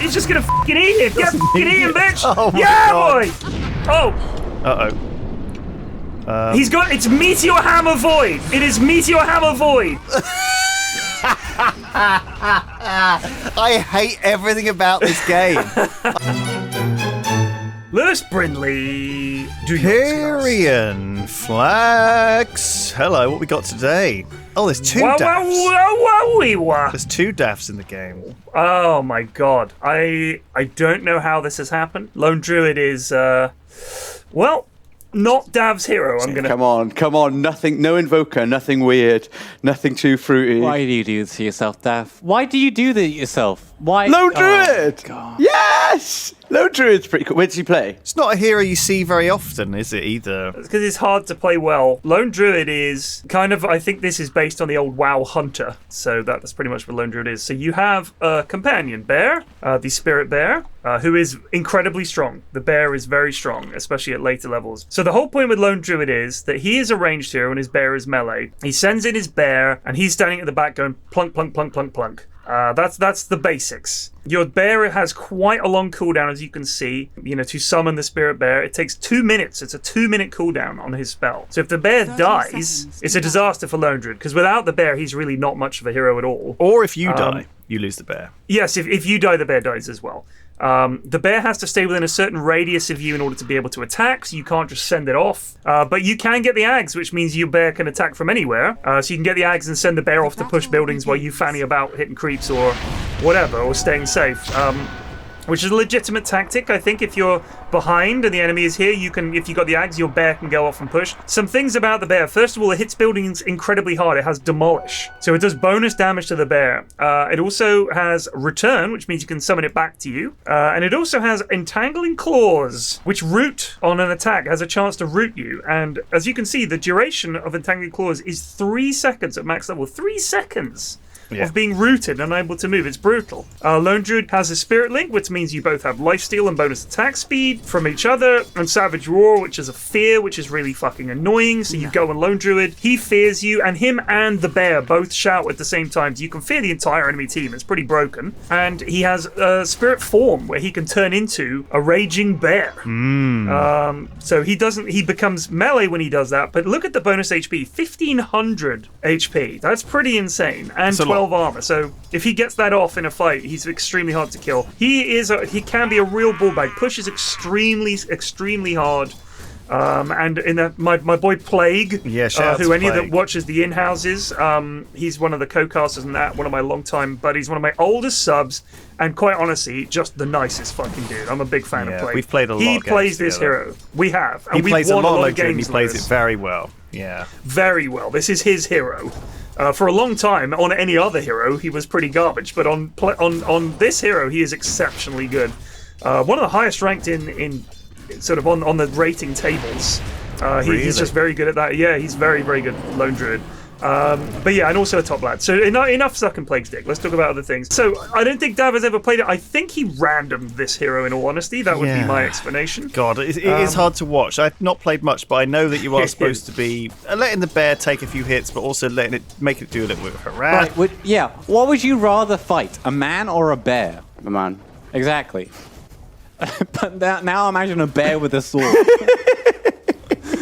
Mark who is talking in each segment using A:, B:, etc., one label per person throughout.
A: He's just gonna fucking eat him. Get fucking eat him, bitch.
B: Oh my
A: yeah,
B: God.
A: boy. Oh.
B: Uh-oh.
A: It's Meteor Hammer Void. It is Meteor Hammer Void.
B: I hate everything about this game.
A: Lewis, Brindley, do
B: Pyrion, Flax. Hello, what we got today? Oh, there's two daffs. There's two daffs in the game.
A: Oh my God. I don't know how this has happened. Lone Druid is, not Dav's hero.
C: Come on, nothing, no invoker, nothing weird, nothing too fruity.
D: Why do you do this to yourself, Dav? Why do you do that yourself? Why?
C: Lone Druid!
D: Oh, God.
C: Yes! Lone Druid's pretty cool. Where does he play?
B: It's not a hero you see very often, is it, either?
A: It's because it's hard to play well. Lone Druid is kind of, I think this is based on the old WoW Hunter. So that's pretty much what Lone Druid is. So you have a companion bear, the spirit bear, who is incredibly strong. The bear is very strong, especially at later levels. So the whole point with Lone Druid is that he is a ranged hero and his bear is melee. He sends in his bear and he's standing at the back going plunk, plunk, plunk, plunk, plunk. That's the basics. Your bear has quite a long cooldown, as you can see. To summon the spirit bear, it takes 2 minutes. It's a 2-minute cooldown on his spell. So if the bear dies, it's a disaster for Lone Druid, because without the bear, he's really not much of a hero at all.
B: Or if you die, you lose the bear.
A: Yes, if you die, the bear dies as well. The bear has to stay within a certain radius of you in order to be able to attack, so you can't just send it off. But you can get the Ags, which means your bear can attack from anywhere. So you can get the Ags and send the bear off to push buildings while you fanny about hitting creeps or whatever, or staying safe. Which is a legitimate tactic, I think. If you're behind and the enemy is here, if you got the Ags, your bear can go off and push. Some things about the bear. First of all, it hits buildings incredibly hard. It has Demolish. So it does bonus damage to the bear. It also has Return, which means you can summon it back to you. And it also has Entangling Claws, which root on an attack, has a chance to root you. And as you can see, the duration of Entangling Claws is 3 seconds at max level. 3 seconds! Of being rooted and unable to move. It's brutal. Lone Druid has a Spirit Link, which means you both have lifesteal and bonus attack speed from each other, and Savage Roar, which is a fear, which is really fucking annoying. So you go on Lone Druid, he fears you, and him and the bear both shout at the same time. So you can fear the entire enemy team. It's pretty broken. And he has a Spirit Form, where he can turn into a raging bear. So he becomes melee when he does that, but look at the bonus HP, 1500 HP. That's pretty insane. And 12 armor. So if he gets that off in a fight, he's extremely hard to kill. He can be a real ball bag. Pushes extremely hard. And my boy Plague, who any that watches the in-houses, he's one of the co-casters in that, one of my long-time buddies, one of my oldest subs, and quite honestly, just the nicest fucking dude. I'm a big fan of Plague.
B: We've played a lot
A: He
B: of games
A: plays this
B: together.
A: hero. We have. And
B: He plays a lot of games. He plays
A: Lewis.
B: it very well. Yeah.
A: Very well. This is his hero. For a long time, on any other hero, he was pretty garbage, but on this hero, he is exceptionally good. One of the highest ranked in sort of on the rating tables. He's just very good at that. Yeah, he's very, very good Lone Druid. But yeah, and also a top lad. So enough sucking Plague's dick. Let's talk about other things. So I don't think Dav has ever played it. I think he randomed this hero, in all honesty. That would be my explanation.
B: God, it is hard to watch. I've not played much, but I know that you are supposed to be letting the bear take a few hits, but also make it do a little bit of harass.
D: Right, what would you rather fight, a man or a bear?
C: A man.
D: Exactly. But now imagine a bear with a sword.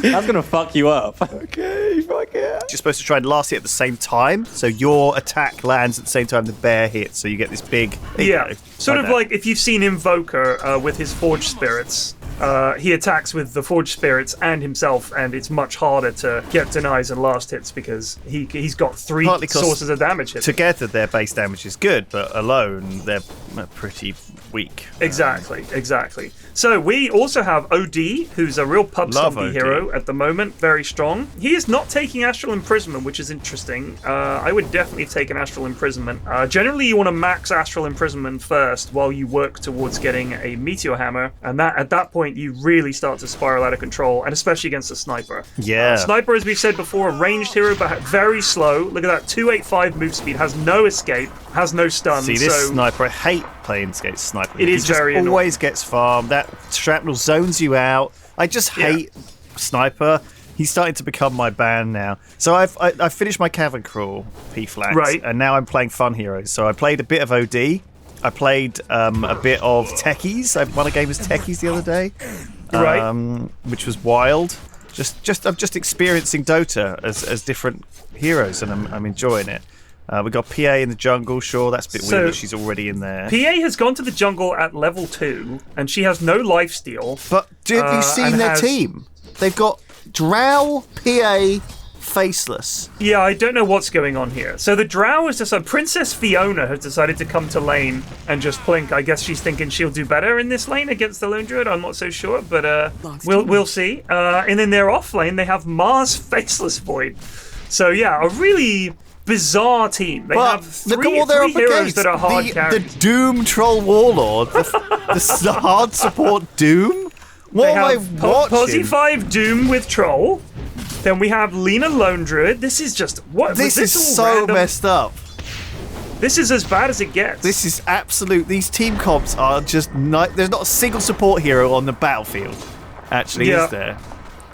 D: That's going to fuck you up.
C: Okay, fuck yeah.
B: You're supposed to try and last hit at the same time, so your attack lands at the same time the bear hits, so you get this big...
A: Sort of like if you've seen Invoker with his Forged Spirits, he attacks with the Forged Spirits and himself, and it's much harder to get denies and last hits because he's got three sources of damage hit.
B: Together their base damage is good, but alone they're pretty weak.
A: Exactly. So we also have OD, who's a real pub zombie hero at the moment, very strong. He is not taking Astral Imprisonment, which is interesting. I would definitely take an Astral Imprisonment. Generally, you want to max Astral Imprisonment first while you work towards getting a Meteor Hammer, and at that point, you really start to spiral out of control, and especially against a Sniper.
B: Yeah.
A: Sniper, as we've said before, a ranged hero, but very slow. Look at that, 285 move speed, has no escape, has no stun.
B: See, this Sniper, I hate playing against Sniper.
A: It is very annoying.
B: Always gets farmed. That shrapnel zones you out. I just hate Sniper. He's starting to become my ban now. So I've finished my Cavern Crawl, P-Flax,
A: right,
B: and now I'm playing Fun Heroes. So I played a bit of OD, I played a bit of Techies. I won a game as Techies the other day, which was wild. I'm just experiencing Dota as different heroes, and I'm enjoying it. We got PA in the jungle. Sure, that's a bit weird that she's already in there.
A: PA has gone to the jungle at level 2, and she has no lifesteal.
B: But have you seen their team? They've got Drow, PA, Faceless.
A: Yeah, I don't know what's going on here. So the Drow is just Princess Fiona has decided to come to lane and just blink. I guess she's thinking she'll do better in this lane against the Lone Druid. I'm not so sure, but we'll see. And then their off lane, they have Mars Faceless Void. So yeah, a really bizarre team. They have three heroes that are hard carries.
B: The Doom Troll Warlord, the hard support Doom. What am I watching?
A: Posy 5 Doom with Troll. Then we have Lena Lone Druid. This is just what?
B: This is so messed up.
A: This is as bad as it gets.
B: This is absolute. These team comps are just. There's not a single support hero on the battlefield. Actually, is there?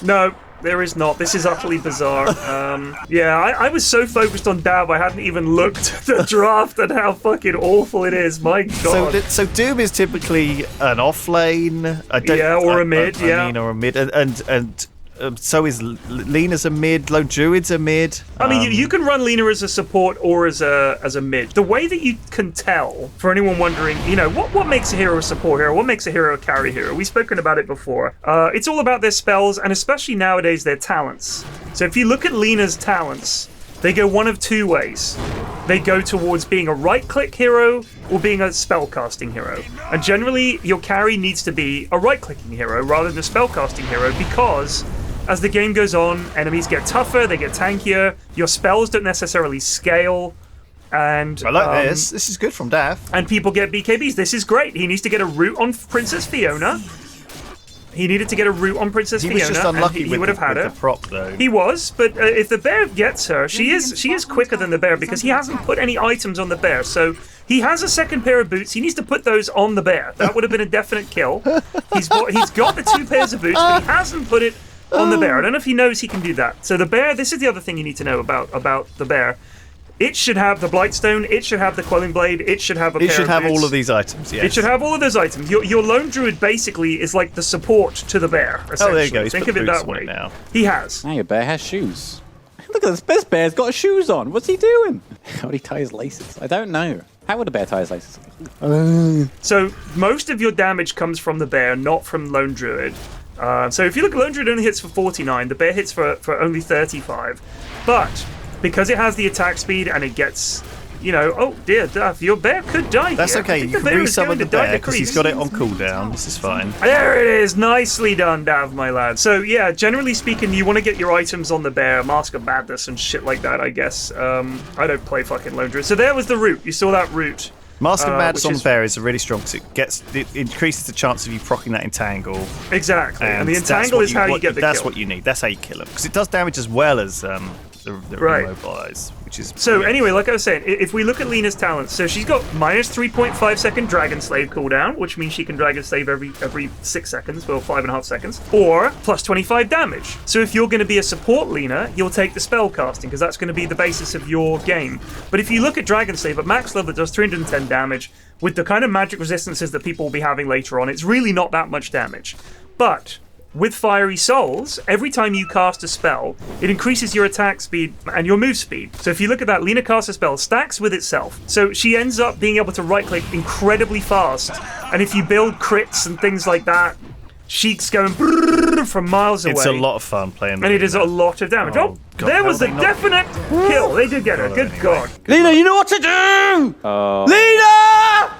A: No, there is not. This is utterly bizarre. I was so focused on Dab, I hadn't even looked at the draft and how fucking awful it is. My God.
B: So Doom is typically an off lane.
A: Or a mid.
B: Or a mid, and so is Lena's a mid. Lone Druid's a mid.
A: I mean, you can run Lena as a support or as a mid. The way that you can tell, for anyone wondering, what makes a hero a support hero? What makes a hero a carry hero? We've spoken about it before. It's all about their spells, and especially nowadays, their talents. So if you look at Lena's talents, they go one of two ways. They go towards being a right-click hero or being a spellcasting hero. And generally, your carry needs to be a right-clicking hero rather than a spellcasting hero, because as the game goes on, enemies get tougher, they get tankier, your spells don't necessarily scale, and
B: I like this. This is good from Daff.
A: And people get BKBs. This is great. He needs to get a root on Princess Fiona. He needed to get a root on Princess Fiona.
B: He was just unlucky
A: he would have had
B: with the prop, though.
A: He was, but if the bear gets her, she is quicker than the bear because he hasn't put any items on the bear. So he has a second pair of boots. He needs to put those on the bear. That would have been a definite kill. He's got the 2 pairs of boots, but he hasn't put it on the bear. I don't know if he knows he can do that. So the bear, this is the other thing you need to know about the bear. It should have the Blightstone, it should have the Quelling Blade, it should have a pair of boots.
B: It should have all of these items, yes.
A: It should have all of those items. Your Lone Druid basically is like the support to the bear, essentially.
B: Oh, there you go. He's
A: Think
B: put
A: of it
B: boots
A: that
B: on
A: way.
B: it now.
A: He has.
D: Now your bear has shoes. Look at this. This bear's got shoes on. What's he doing? How would he tie his laces? I don't know. How would a bear tie his laces?
A: So most of your damage comes from the bear, not from Lone Druid. So if you look, Lone Druid only hits for 49. The bear hits for only 35. But because it has the attack speed and it gets, oh dear, Duff, your bear could die.
B: That's
A: here.
B: okay. You can resummon the bear because he's got it on cooldown. This is fine.
A: There it is. Nicely done, Dav, my lad. So yeah, generally speaking, you want to get your items on the bear, Mask of Madness and shit like that, I guess. I don't play fucking Lone Druid. So there was the root. You saw that root.
B: Mask of Madness on the bear is really strong because it increases the chance of you proccing that entangle.
A: Exactly. And the entangle is how you get the kill.
B: That's what you need. That's how you kill him. Because it does damage as well as the immobilize, which is
A: so brilliant. Anyway, like I was saying, if we look at Lena's talents, so she's got minus 3.5 second Dragon Slave cooldown, which means she can Dragon Slave every 6 seconds, well 5.5 seconds, or plus 25 damage. So if you're going to be a support Lena, you'll take the spell casting because that's going to be the basis of your game. But if you look at Dragon Slave at max level, it does 310 damage. With the kind of magic resistances that people will be having later on, it's really not that much damage. But with Fiery Souls, every time you cast a spell, it increases your attack speed and your move speed. So if you look at that, Lena casts a spell, stacks with itself. So she ends up being able to right-click incredibly fast. And if you build crits and things like that, she's going from miles away.
B: It's a lot of fun playing.
A: And it is a lot of damage. Oh, God, there was a definite kill. They did get her. Good God.
C: Lena, you know what to do! Lena!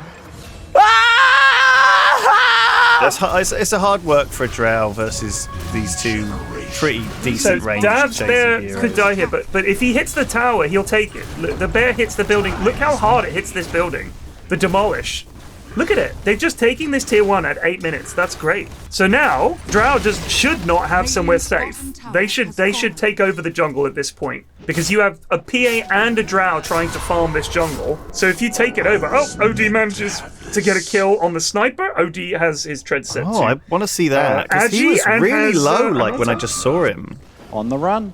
B: It's a hard work for a Drow versus these two pretty decent range.
A: Dav's bear could die here, but if he hits the tower, he'll take it. The bear hits the building. Look how hard it hits this building. The demolish. Look at it. They're just taking this tier 1 at 8 minutes. That's great. So now, Drow just should not have somewhere safe. They should take over the jungle at this point. Because you have a PA and a Drow trying to farm this jungle. So if you take it over... Oh, OD manages to get a kill on the sniper. OD has his tread set too.
B: Oh, I want to see that. Because he was really low, like, when I just saw him.
D: On the run.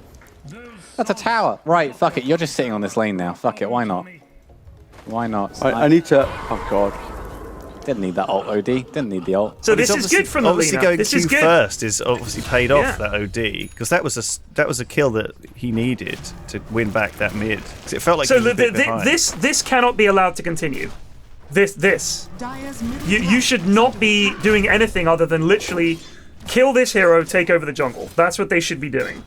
D: That's a tower. Right, fuck it. You're just sitting on this lane now. Fuck it, why not? Why not?
C: I need to. Oh god.
D: Didn't need that ult, OD. Didn't need the ult.
A: So this is good from the
B: obviously
A: Lina.
B: going
A: This
B: Q
A: is good.
B: first is obviously paid off
A: Yeah.
B: that OD because that was a kill that he needed to win back that mid. 'Cause it felt like
A: So
B: he was a bit behind.
A: this cannot be allowed to continue. This. You should not be doing anything other than literally kill this hero, take over the jungle. That's what they should be doing.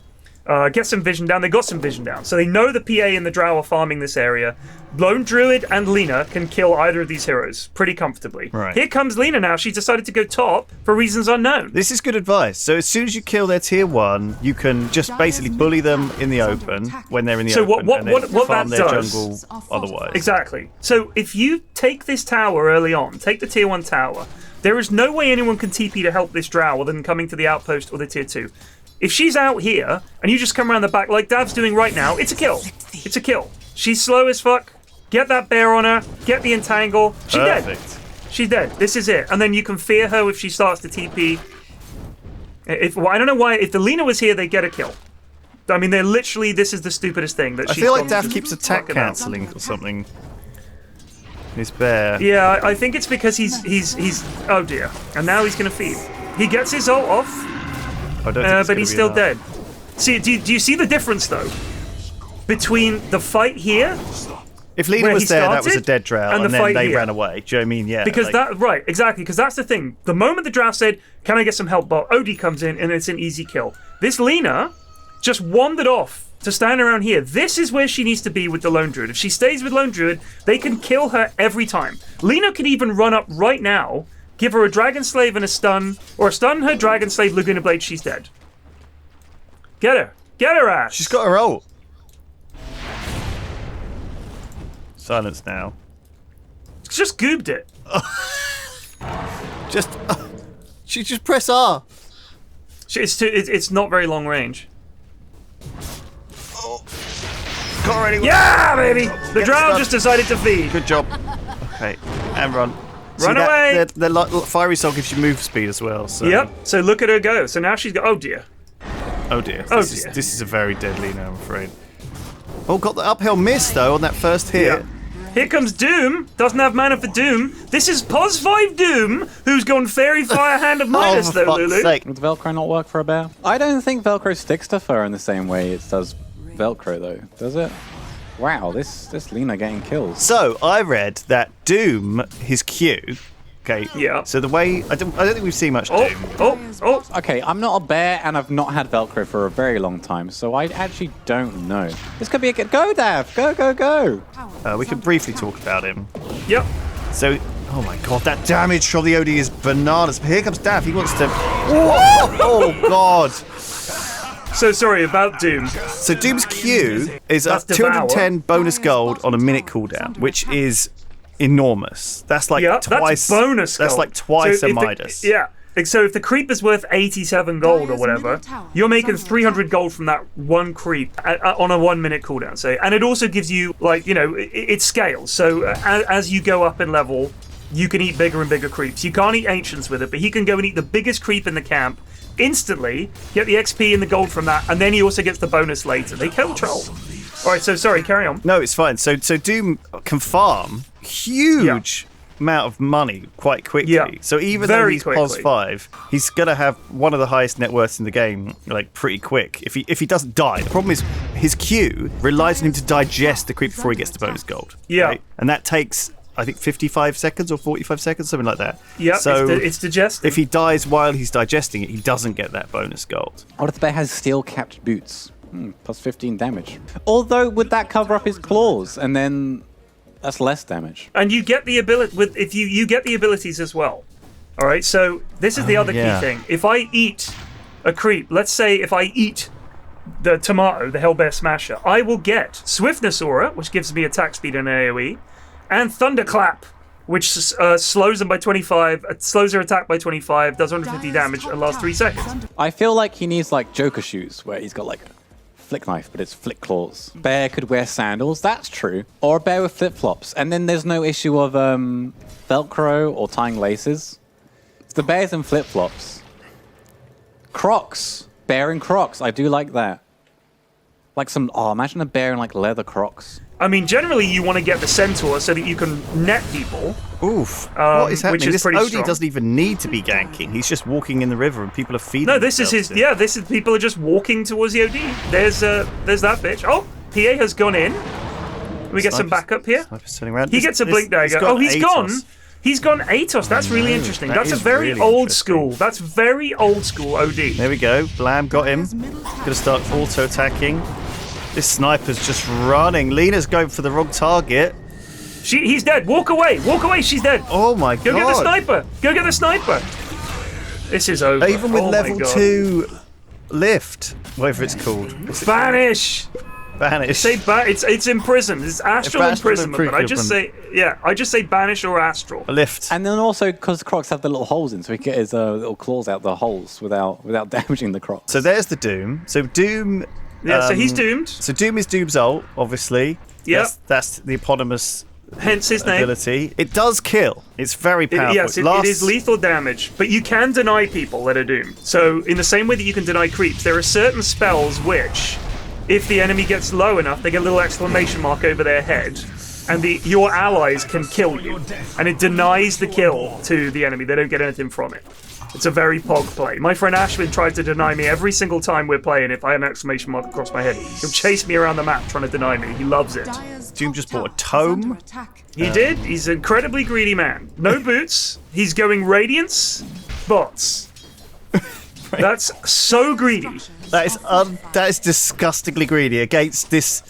A: Get some vision down. They got some vision down. So they know the PA and the Drow are farming this area. Lone Druid and Lina can kill either of these heroes pretty comfortably.
B: Right.
A: Here comes Lina now. She's decided to go top for reasons unknown.
B: This is good advice. So as soon as you kill their tier 1, you can just basically bully them in the open when they're in the
A: So
B: open.
A: what
B: and then farm
A: that
B: their
A: does-
B: jungle otherwise.
A: Exactly. So if you take this tower early on, take the tier 1 tower, there is no way anyone can TP to help this Drow other than coming to the outpost or the tier 2. If she's out here and you just come around the back like Dav's doing right now, it's a kill. It's a kill. She's slow as fuck. Get that bear on her. Get the entangle. She's dead.
B: Perfect.
A: She's dead. This is it. And then you can fear her if she starts to TP. I don't know why. If the Lina was here, they'd get a kill. I mean, they're literally. This is the stupidest thing that
B: I
A: she's
B: feel like
A: gone
B: Dav keeps attack
A: fucking out.
B: cancelling or something. His bear.
A: Yeah, I think it's because he's. Oh dear. And now he's gonna feed. He gets his ult off.
B: I don't think it's
A: But
B: gonna
A: he's
B: be
A: still
B: enough.
A: dead. See, do you see the difference though between the fight here?
B: If Lina
A: where
B: was
A: he
B: there, that was a
A: started
B: dead Drow,
A: and
B: and,
A: the
B: then
A: fight
B: they
A: here?
B: ran away. Do you know what I mean? Yeah.
A: Because
B: like-
A: that right, exactly. Because that's the thing. The moment the draft said, "Can I get some help?" Bot Odie comes in and it's an easy kill. This Lina just wandered off to stand around here. This is where she needs to be with the Lone Druid. If she stays with Lone Druid, they can kill her every time. Lina could even run up right now, give her a Dragon Slave and a stun, or stun her Dragon Slave Laguna Blade. She's dead. Get her ass.
B: She's got her ult. Silence now.
A: just goobed it.
B: Just, she just press R.
A: It's not very long range.
B: Got ready.
A: Yeah, baby! The
B: Get
A: Drow
B: stunned.
A: just decided to feed.
B: Good job. Okay, and run.
A: Run away.
B: The fiery soul gives you move speed as well. So.
A: Yep. So look at her go. So now she's got. Oh dear.
B: Oh dear.
A: Oh
B: This
A: dear.
B: is a very deadly now, I'm afraid. Oh, got the uphill miss though on that first hit.
A: Yeah. Here comes Doom. Doesn't have mana for Doom. This is Pos 5 Doom, who's gone Fairy Fire Hand of Midas,
B: oh,
A: though,
B: for fuck's
A: Lulu.
B: sake.
D: Would Velcro not work for a bear? I don't think Velcro sticks to fur in the same way it does Velcro, though. Does it? Wow, this Lina getting kills.
B: So I read that Doom, his Q. Okay.
A: Yeah.
B: So the way I don't think we've seen much
A: Oh,
B: Doom.
A: oh.
D: Okay, I'm not a bear, and I've not had Velcro for a very long time, so I actually don't know. This could be a good... Go, Dav! Go, go, go!
B: We can briefly talk about him.
A: Yep.
B: So, oh my god, that damage from the OD is bananas. But here comes Dav. He wants to. Oh god.
A: So sorry about Doom.
B: So Doom's Q is a
A: That's Devour.
B: 210 bonus gold on a minute cooldown, which is enormous. That's like
A: Yeah,
B: twice.
A: that's bonus gold.
B: That's like twice
A: So
B: a
A: if the-
B: Midas.
A: Yeah. So if the creep is worth 87 gold or whatever, you're making 300 gold from that one creep on a 1 minute cooldown. So, and it also gives you, like, you know, it scales. So as you go up in level, you can eat bigger and bigger creeps. You can't eat ancients with it, but he can go and eat the biggest creep in the camp instantly, get the XP and the gold from that, and then he also gets the bonus later. They kill troll. All right, so sorry, carry on.
B: No, it's fine. So Doom can farm huge amount of money quite quickly.
A: Yeah.
B: So even
A: Very
B: though he's
A: quickly.
B: POS 5, he's gonna have one of the highest net worths in the game, like pretty quick. If he doesn't die, the problem is his Q relies on him to digest the creep before he gets the bonus gold.
A: Yeah.
B: And that takes, I think, 55 seconds or 45 seconds, something like that.
A: Yeah,
B: So
A: it's digesting.
B: if he dies while he's digesting it, he doesn't get that bonus gold.
D: What if the bear has steel-capped boots? Plus 15 damage. Although, would that cover up his claws? And then that's less damage.
A: And you get the ability with if you get the abilities as well. All right. So this is the other
B: yeah.
A: key thing. If I eat a creep, let's say if I eat the tomato, the Hellbear Smasher, I will get Swiftness Aura, which gives me attack speed and AOE, and Thunderclap, which slows them by 25, slows their attack by 25, does 150 damage, and lasts 3 seconds.
D: I feel like he needs like Joker shoes, where he's got like flick knife, but it's flick claws. Bear could wear sandals, that's true. Or a bear with flip-flops. And then there's no issue of Velcro or tying laces. It's the bears and flip-flops. Crocs. Bear and Crocs, I do like that. Like imagine a bear in like leather Crocs.
A: I mean, generally you want to get the centaur so that you can net people.
B: Oof. What is happening?
A: Which is
B: This
A: pretty
B: OD
A: strong.
B: doesn't even need to be ganking. He's just walking in the river and people are feeding
A: No, this is
B: themselves
A: his.
B: to him.
A: Yeah, this is people are just walking towards the OD. There's that bitch. Oh, PA has gone in. We get some backup here.
B: Sniper's turning around.
A: He gets a blink dagger. Oh, he's gone. He's gone Atos. That's really interesting.
B: that
A: That's a
B: is
A: very
B: really
A: old
B: interesting.
A: school. That's very old school OD.
B: There we go. Blam got him. Gonna start auto-attacking. This sniper's just running. Lena's going for the wrong target.
A: He's dead. Walk away. Walk away. She's dead.
B: Oh my god.
A: Go get the sniper. Go get the sniper. This is over.
B: Even with
A: Oh my
B: level
A: God.
B: 2 lift, whatever it's called.
A: Banish.
B: Banish.
A: Say it's imprisoned. It's astral
B: Astral
A: imprisonment. But I just say I just say banish or astral.
B: A lift.
D: And then also because Crocs have the little holes in, so he can get his little claws out the holes without damaging the Crocs.
B: So there's the Doom. So Doom.
A: Yeah, so he's doomed.
B: So Doom is Doom's ult, obviously.
A: Yep.
B: That's the eponymous
A: Hence his name.
B: ability. It does kill. It's very powerful.
A: Yes, it is lethal damage, but you can deny people that are doomed. So in the same way that you can deny creeps, there are certain spells which, if the enemy gets low enough, they get a little exclamation mark over their head, and your allies can kill you. And it denies the kill to the enemy. They don't get anything from it. It's a very pog play. My friend Ashwin tries to deny me every single time we're playing if I have an exclamation mark across my head. He'll chase me around the map trying to deny me. He loves it.
B: Doom just bought a tome.
A: He did. He's an incredibly greedy man. No boots. He's going Radiance, bots. That's so greedy.
B: That is disgustingly greedy against this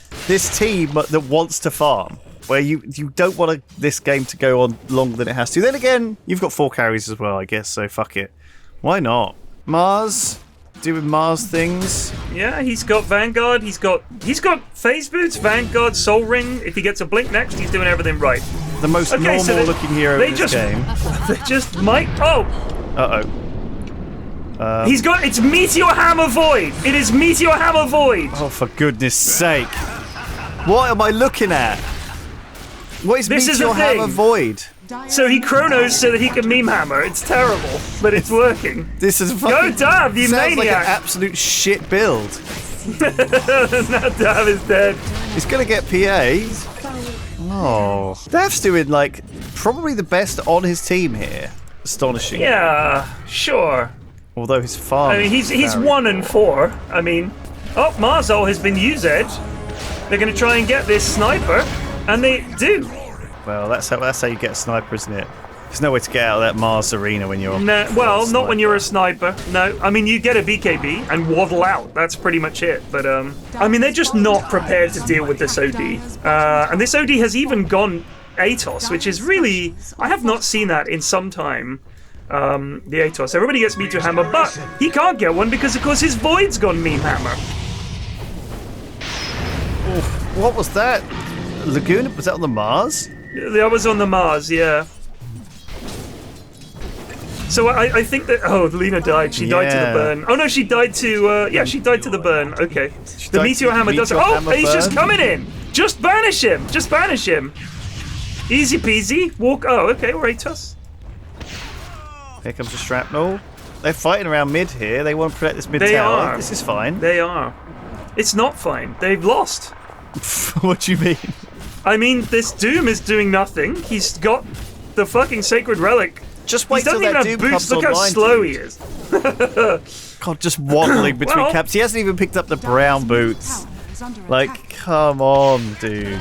B: team that wants to farm. Where you don't want this game to go on longer than it has to. Then again, you've got 4 carries as well, I guess. So fuck it. Why not? Mars, doing Mars things.
A: Yeah, he's got Vanguard. He's got Phase Boots, Vanguard, Soul Ring. If he gets a blink next, he's doing everything right.
B: The most normal looking hero in this game.
A: They just might. Oh, he's got. It's Meteor Hammer Void. It is Meteor Hammer Void.
B: Oh, for goodness sake! What am I looking at? What is
A: This is the
B: Meteor Hammer
A: thing.
B: Void?
A: So he chronos so that he can meme hammer. It's terrible, but it's working.
B: This is fucking.
A: Go Dav, you
B: sounds like an
A: maniac!
B: absolute shit build.
A: Now Dav is dead.
B: He's gonna get PA. Oh, Dav's doing like probably the best on his team here. Astonishing.
A: Yeah, sure.
B: Although his farm.
A: I mean, he's
B: very-
A: 1 and 4. I mean, Marzol has been used. They're going to try and get this sniper, and they do.
B: Well, that's how you get a sniper, isn't it? There's no way to get out of that Mars arena when you're.
A: No, well, not when you're a sniper. No, I mean you get a BKB and waddle out. That's pretty much it. But I mean they're just not prepared to deal with this OD. And this OD has even gone Atos, which is really I have not seen that in some time. The Atos. Everybody gets Meteor Hammer, but he can't get one because of course his Void's gone Meme Hammer.
B: What was that? Laguna? Was that on the Mars?
A: That was on the Mars, yeah. So I think that Lena died. She died to the
B: Yeah.
A: burn. Oh no, she died to she died to the burn. Okay. The
B: died
A: Meteor
B: to
A: Hammer does it.
B: Meteor
A: Oh,
B: Hammer
A: he's just
B: burn?
A: coming in. Just banish him. Just banish him. Easy peasy. Walk. Oh, okay. Ratos.
B: Here comes the shrapnel. They're fighting around mid here. They want to protect this mid
A: They
B: tower.
A: are.
B: This is fine.
A: They are. It's not fine. They've lost.
B: What do you mean?
A: I mean, this Doom is doing nothing. He's got the fucking Sacred Relic.
B: Just
A: He
B: wait till
A: doesn't even
B: that
A: have
B: Doom
A: boots.
B: comes
A: Look how
B: online.
A: slow
B: dude.
A: he is.
B: God, just waddling between
A: Well-
B: caps. He hasn't even picked up the brown boots. Like, come on, dude.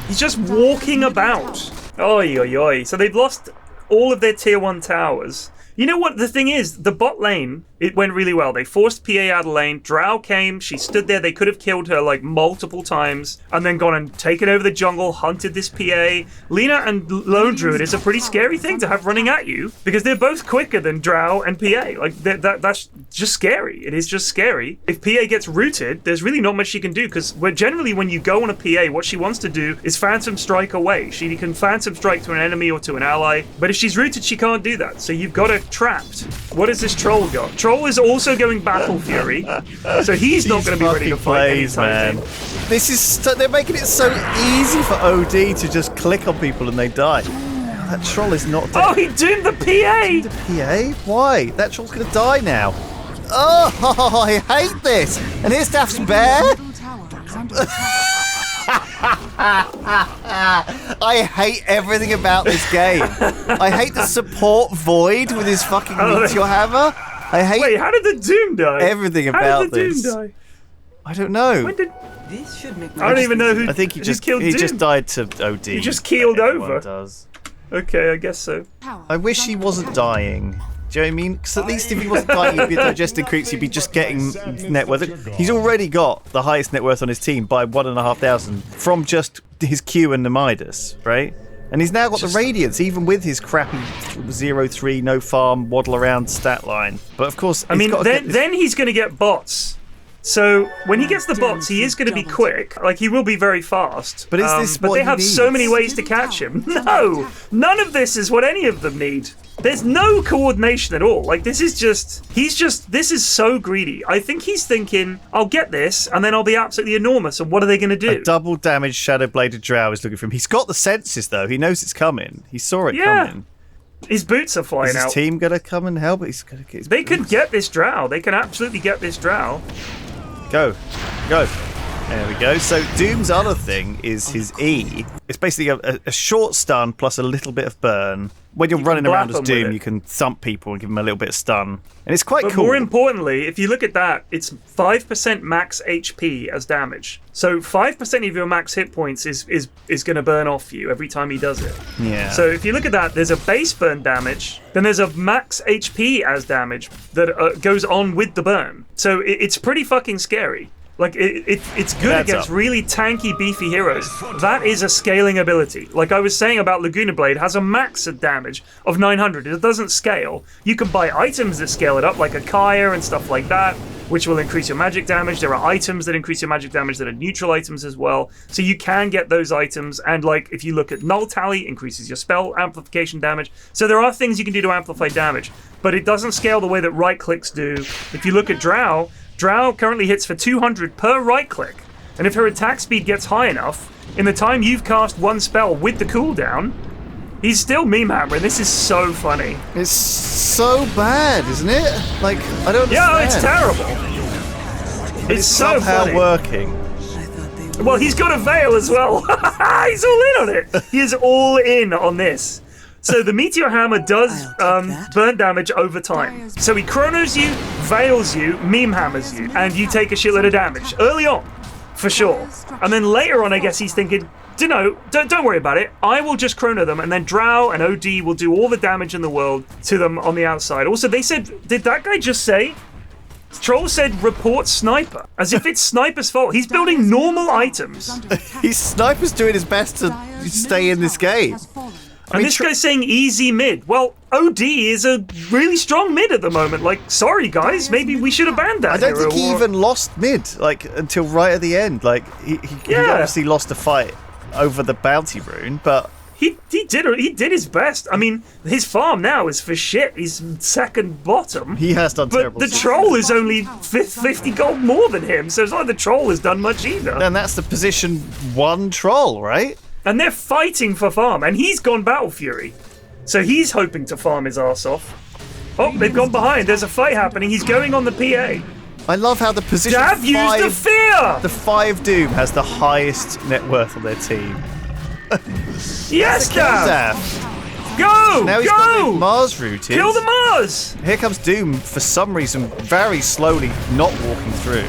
A: He's just walking about. Oi, oi, oi. So they've lost all of their tier 1 towers. You know what the thing is? The bot lane, it went really well. They forced PA out of lane. Drow came. She stood there. They could have killed her like multiple times and then gone and taken over the jungle, hunted this PA. Lena and Lone Druid is a pretty scary thing to have running at you because they're both quicker than Drow and PA. Like that's just scary. It is just scary. If PA gets rooted, there's really not much she can do because generally when you go on a PA, what she wants to do is Phantom Strike away. She can Phantom Strike to an enemy or to an ally, but if she's rooted, she can't do that. So you've got to trapped. What has this troll got? Troll is also going Battle Fury, so he's not going to be ready to fight anytime soon.
B: This is they're making it so easy for OD to just click on people and they die. That troll is not dead.
A: Oh, he doomed the PA!
B: PA? Why? That troll's gonna die now. Oh, I hate this. And here's Daft's bear. I hate everything about this game. I hate the support void with his fucking meteor hammer. I hate.
A: Wait, how did the Doom die?
B: Everything about this.
A: How did the Doom die?
B: I don't know.
A: When did...
E: This should make
A: I don't even know who.
B: I think he
A: who
B: just
A: killed
B: he
A: Doom.
B: just died to OD.
A: He just keeled
B: Everyone
A: over.
B: Does.
A: Okay, I guess so.
B: I wish he wasn't dying. Do you know what I mean? Because at least if he wasn't dying, he'd be digesting creeps. He'd be just getting net worth. He's already got the highest net worth on his team by 1,500 from just his Q and the Midas, right? And he's now got the Radiance, even with his crappy 0-3 no farm waddle around stat line. But of course,
A: I mean, then he's going to get bots. So when he gets the bots, he is going to be quick. Like, he will be very fast.
B: But is this
A: but
B: what
A: they
B: he
A: have so
B: needs?
A: many ways to catch him. No, none of this is what any of them need. There's no coordination at all. Like, this is this is so greedy. I think he's thinking, I'll get this, and then I'll be absolutely enormous. And what are they going to do?
B: A double damage Shadow Bladed Drow is looking for him. He's got the senses, though. He knows it's coming. He saw it coming.
A: His boots are flying
B: Is his
A: out.
B: team going to come and help? He's going to get his
A: They
B: boots.
A: could get this drow. They can absolutely get this drow.
B: Go. There we go. So Doom's other thing is his E. It's basically a short stun plus a little bit of burn. When you're running around as
A: blap 'em with
B: Doom,
A: it.
B: you can thump people and give them a little bit of stun. And it's quite
A: But
B: cool.
A: more importantly, if you look at that, it's 5% max HP as damage. So 5% of your max hit points is going to burn off you every time he does it.
B: Yeah.
A: So if you look at that, there's a base burn damage, then there's a max HP as damage that goes on with the burn. So it's pretty fucking scary. Like, it's good
B: That's
A: against
B: up.
A: really tanky, beefy heroes. That is a scaling ability. Like I was saying about Laguna Blade, has a max of damage of 900. It doesn't scale. You can buy items that scale it up, like a Kaya and stuff like that, which will increase your magic damage. There are items that increase your magic damage that are neutral items as well. So you can get those items. And, like, if you look at Null Tally, increases your spell amplification damage. So there are things you can do to amplify damage. But it doesn't scale the way that right clicks do. If you look at Drow currently hits for 200 per right click, and if her attack speed gets high enough, in the time you've cast one spell with the cooldown, he's still meme hammering. This is so funny.
B: It's so bad, isn't it? Like, I don't understand.
A: Yeah, it's terrible.
B: But
A: It's so
B: somehow
A: funny.
B: working.
A: Well, he's got a veil as well. He's all in on it. He is all in on this. So the Meteor Hammer does burn damage over time. So he chronos you, veils you, meme hammers you, and you take a shitload of damage early on, for sure. And then later on, I guess he's thinking, don't worry about it. I will just chrono them, and then Drow and OD will do all the damage in the world to them on the outside. Also, they said, did that guy just say? Troll said report Sniper, as if it's Sniper's fault. He's building normal items.
B: His Sniper's doing his best to stay in this game.
A: And this guy's saying easy mid. Well, OD is a really strong mid at the moment. Like, sorry guys, maybe we should have banned that.
B: I don't
A: hero
B: think he
A: or-
B: even lost mid, like, until right at the end. Like, he obviously lost a fight over the bounty rune, but
A: He did his best. I mean, his farm now is for shit. He's second bottom.
B: he has done
A: But
B: terrible
A: the
B: stuff.
A: troll is only 50 gold more than him, so it's not like the troll has done much either.
B: And that's the position 1 troll, right?
A: And they're fighting for farm, and he's gone Battle Fury. So he's hoping to farm his ass off. Oh, they've gone behind. There's a fight happening. He's going on the PA.
B: I love how the position
A: Dav used the fear!
B: the 5 Doom has the highest net worth on their team.
A: Yes, Dav!
B: Dav.
A: Go!
B: Now he's got the
A: Go!
B: Mars routed.
A: Kill the Mars!
B: Here comes Doom, for some reason, very slowly not walking through.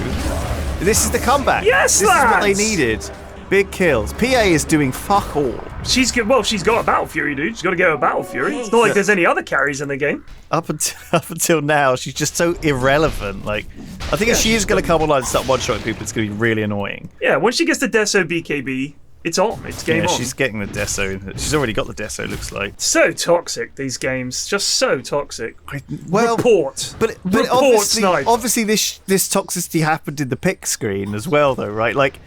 B: This is the comeback.
A: Yes,
B: This is what they
A: lads!
B: needed. Big kills. PA is doing fuck all.
A: She's got a Battle Fury, dude. She's got to get a Battle Fury. It's not like there's any other carries in the game.
B: Up until now, she's just so irrelevant. Like, I think if she is going to come online and start one-shotting people, it's going to be really annoying.
A: Yeah, once she gets the Deso BKB, it's on. It's game
B: Yeah,
A: on.
B: she's getting the Deso. She's already got the Deso, looks like.
A: So toxic, these games. Just so toxic.
B: Well,
A: Report.
B: But
A: Report, Snipe.
B: obviously this toxicity happened in the pick screen as well, though, right? Like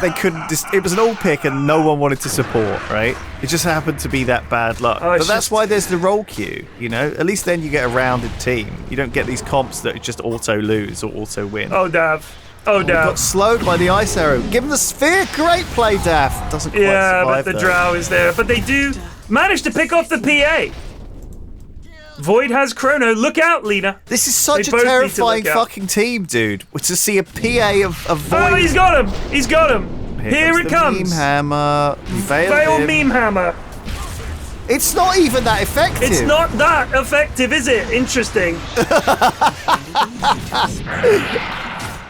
B: they couldn't. It was an all pick, and no one wanted to support, right? It just happened to be that bad luck.
A: Oh,
B: But
A: it's
B: that's
A: just-
B: why there's the roll queue. You know, at least then you get a rounded team. You don't get these comps that just auto lose or auto win.
A: Oh, Dav. Oh, Dav.
B: Got slowed by the ice arrow. Give him the sphere. Great play, Daff. Doesn't quite
A: Yeah,
B: survive
A: but the
B: though.
A: Drow is there. But they do manage to pick off the PA. Void has Chrono. Look out, Lena.
B: This is such
A: They
B: a
A: both need to
B: terrifying
A: look out.
B: fucking team, dude. To see a PA of Void.
A: Oh, he's got him. He's got him. Here it
B: the
A: comes.
B: Meme hammer. You
A: Fail
B: him.
A: meme hammer.
B: It's not even that effective.
A: It's not that effective, is it? Interesting.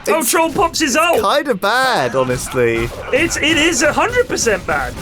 A: Oh, Troll pops his ult.
B: Kind of bad, honestly.
A: It is 100% bad.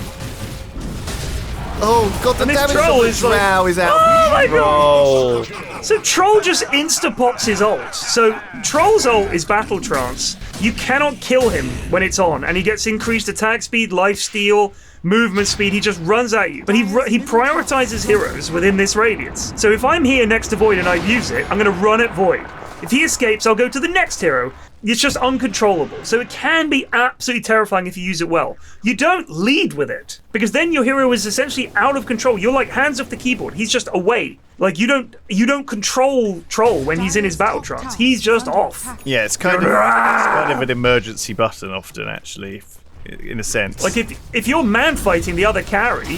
B: Oh god, the
A: And this
B: damage
A: troll
B: from the
A: is like-
B: drow is out.
A: Oh my god!
B: Troll.
A: So Troll just insta-pops his ult. So Troll's ult is Battle Trance. You cannot kill him when it's on, and he gets increased attack speed, lifesteal, movement speed. He just runs at you. But he prioritizes heroes within this radius. So if I'm here next to Void and I use it, I'm going to run at Void. If he escapes, I'll go to the next hero. It's just uncontrollable. So it can be absolutely terrifying if you use it well. You don't lead with it, because then your hero is essentially out of control. You're like hands off the keyboard. He's just away. Like you don't control Troll when he's in his battle trance. He's just off.
B: Yeah, it's kind of an emergency button often, actually, in a sense.
A: Like if you're man fighting the other carry,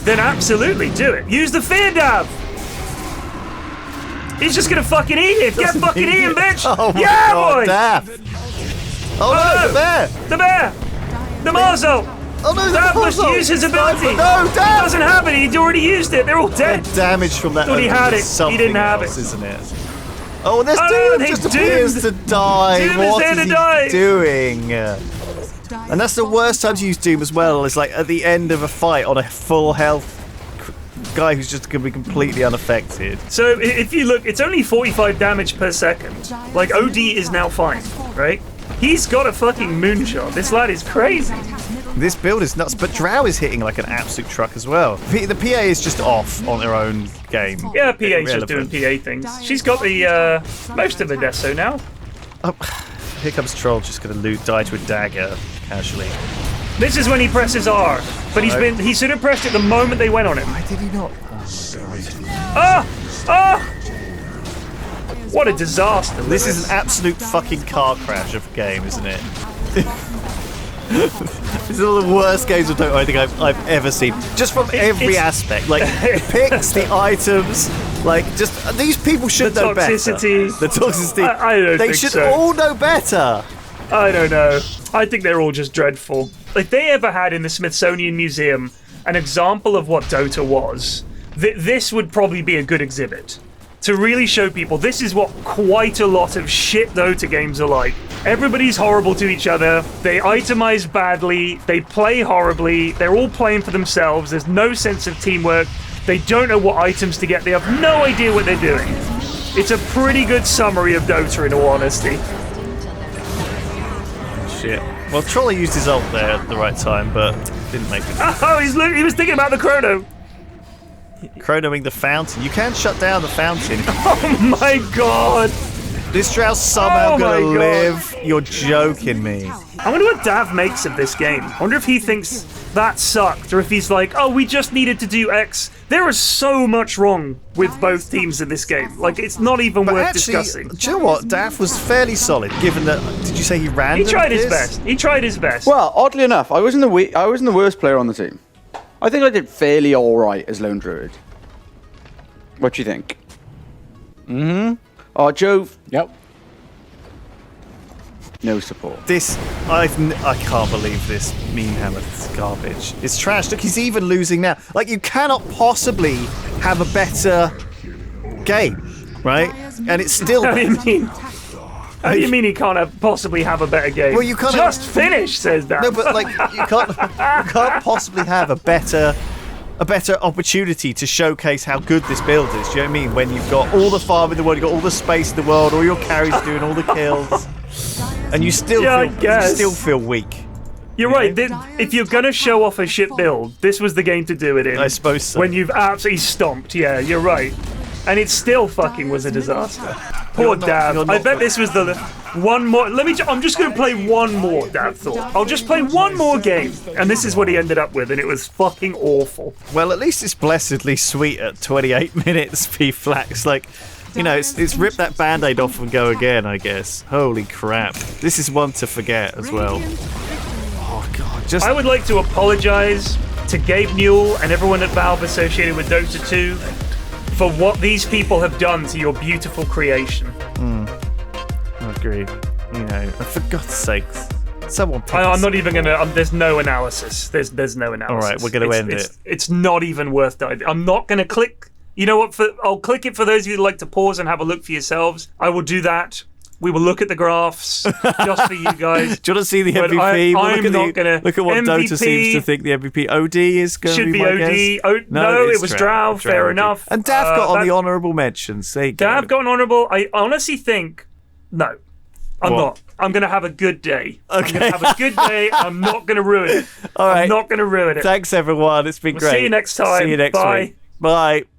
A: then absolutely do it. Use the fear dab. He's just gonna fucking eat it. Get fucking eaten, bitch.
B: Oh my
A: yeah,
B: god,
A: boy.
B: Daff. Oh no, the bear.
A: The bear. The Marzo.
B: Oh no,
A: Daff must
B: Marzo.
A: use his ability.
B: No,
A: He
B: Daff.
A: doesn't have it. He'd already used it. They're all dead.
B: The damage from that.
A: Thought he had
B: is
A: it. He
B: something
A: didn't have
B: else,
A: it.
B: isn't it? Oh, this
A: Oh, no,
B: Doom
A: they
B: just appears to die.
A: Doom is
B: What
A: there
B: is
A: to
B: he
A: die.
B: doing? And that's the worst time to use Doom as well. It's like at the end of a fight on a full health guy who's just going to be completely unaffected.
A: So if you look, it's only 45 damage per second. Like OD is now fine, right? He's got a fucking moonshot. This lad is crazy.
B: This build is nuts, but Drow is hitting like an absolute truck as well. The PA is just off on their own game.
A: Yeah, PA's just doing
B: Irrelevant.
A: PA things. She's got the most of the deso now.
B: Oh, here comes Troll, just going to die to a dagger casually.
A: This is when he presses R, but he should have pressed it the moment they went on him.
B: Why did he not?
A: Ah! Ah! What a disaster.
B: This
A: Lewis.
B: is an absolute fucking car crash of a game, isn't it? This is one of the worst games of Dota I think I've ever seen. Just from every aspect. Like, the picks, the items, like, just... These people should
A: The
B: know better.
A: toxicity.
B: The toxicity.
A: I don't
B: They
A: think
B: should
A: so.
B: all know better.
A: I don't know. I think they're all just dreadful. If they ever had in the Smithsonian Museum an example of what Dota was, this would probably be a good exhibit. To really show people this is what quite a lot of shit Dota games are like. Everybody's horrible to each other, they itemize badly, they play horribly, they're all playing for themselves, there's no sense of teamwork, they don't know what items to get, they have no idea what they're doing. It's a pretty good summary of Dota in all honesty.
B: Shit. Well, Troller used his ult there at the right time, but didn't make it.
A: Oh, he was thinking about the chrono.
B: Chronoing the fountain. You can shut down the fountain.
A: Oh my god.
B: This Drow's somehow
A: Oh my
B: gonna
A: God.
B: live. You're joking me.
A: I wonder what Dav makes of this game. I wonder if he thinks that sucked, or if he's like, oh, we just needed to do X. There is so much wrong with both teams in this game. Like, it's not even
B: But
A: worth
B: actually,
A: discussing.
B: do you know what? Daff was fairly solid, given that. Did you say he ran?
A: He tried his best. He tried his best.
C: Well, oddly enough, I wasn't the worst player on the team. I think I did fairly all right as lone druid. What do you think?
D: Mm-hmm.
C: Oh, Jove,
D: Yep.
C: no support.
B: I can't believe this meme hammer. This is garbage. It's trash. Look, he's even losing now. Like, you cannot possibly have a better game, right? And it's still.
A: How do you mean? How do you mean he can't possibly have a better game?
B: Well, you can't
A: just finish, says Dav.
B: No, but like you can't possibly have a better opportunity to showcase how good this build is. Do you know what I mean? When you've got all the farm in the world, you've got all the space in the world, all your carries doing all the kills, and you still feel weak.
A: You're right. If you're gonna show off a shit build, this was the game to do it in.
B: I suppose so.
A: When you've absolutely stomped. Yeah, you're right. And it still fucking was a disaster. Poor Dav. I bet this was the one more. I'm just gonna play one more. Dav thought. I'll just play one more game, and this is what he ended up with, and it was fucking awful.
B: Well, at least it's blessedly sweet at 28 minutes. Flax, like, you know, it's rip that band-aid off and go again, I guess. Holy crap! This is one to forget as well. Oh god,
A: I would like to apologize to Gabe Newell and everyone at Valve associated with Dota 2 for what these people have done to your beautiful creation.
B: I agree. You know, for God's sakes, someone.
A: I'm not even gonna. There's no analysis. There's no analysis.
B: All right, we're gonna end it.
A: It's not even worth diving. I'm not gonna click. You know what? I'll click it for those of you who like to pause and have a look for yourselves. I will do that. We will look at the graphs just for you guys.
B: Do you want to see the
A: But
B: MVP?
A: I'm not gonna.
B: Look at what
A: MVP
B: Dota seems to think the MVP. OD is going to
A: should
B: be
A: be
B: my
A: OD.
B: guess.
A: No, it was Drow. Fair
B: OD.
A: enough.
B: And Dav got on the honourable mentions. There you go.
A: Dav got an honourable. I honestly think no. I'm
B: What?
A: not. I'm going to have a good day. I'm
B: Okay.
A: going to have a good day. I'm not going to ruin it.
B: All right.
A: I'm not going to ruin it.
B: Thanks, everyone. It's been
A: We'll
B: great.
A: see you next time.
B: See you next
A: Bye.
B: week. Bye.